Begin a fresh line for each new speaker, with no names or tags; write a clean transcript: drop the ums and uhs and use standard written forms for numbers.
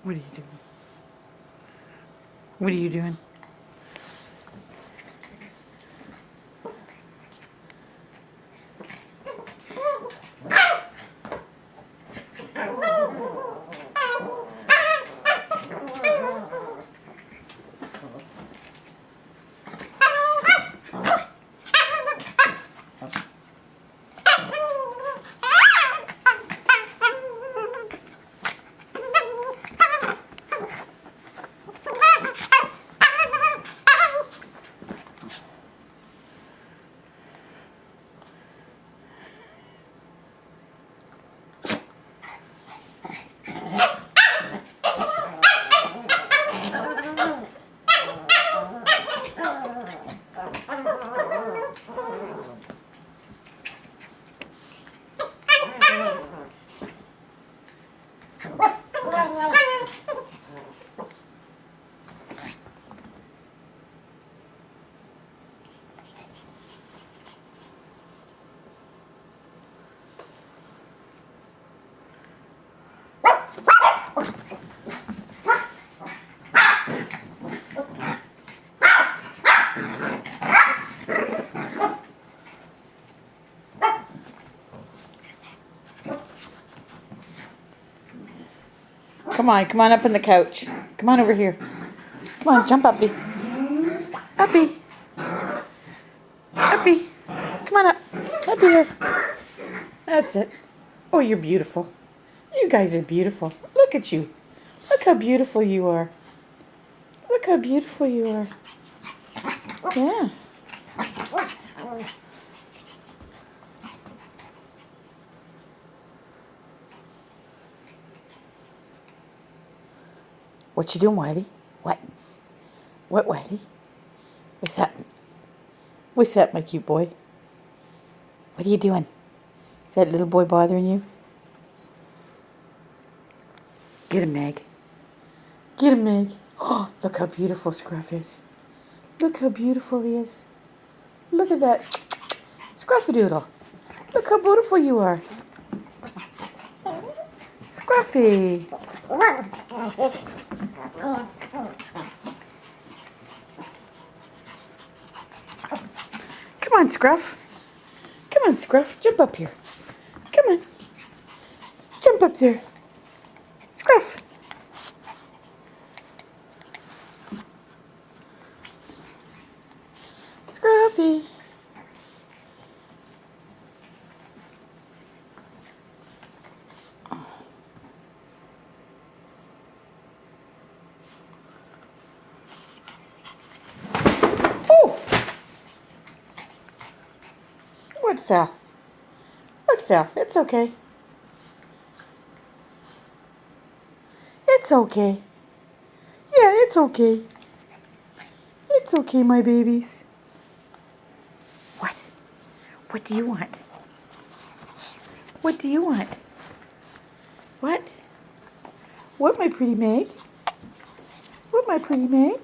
What are you doing? What are you doing? Come on up in the couch. Come on over here. Come on, jump uppy. Uppy. Uppy. Come on up. Up here. That's it. Oh, you're beautiful. You guys are beautiful. Look at you. Look how beautiful you are. Look how beautiful you are. Yeah. What you doing, Wiley? What? What, Wiley? What's that? What's that, my cute boy? What are you doing? Is that little boy bothering you? Get him, Meg. Get him, Meg. Oh, look how beautiful Scruff is. Look how beautiful he is. Look at that. Scruffy-doodle. Look how beautiful you are. Scruffy. Come on, Scruff. Come on, Scruff. Jump up here. Come on. Jump up there. Scruff. Scruffy. Oh! What fell? What fell? It's okay. It's okay. Yeah, it's okay. It's okay, my babies. What? What do you want? What do you want? What? What, my pretty Meg? What, my pretty Meg?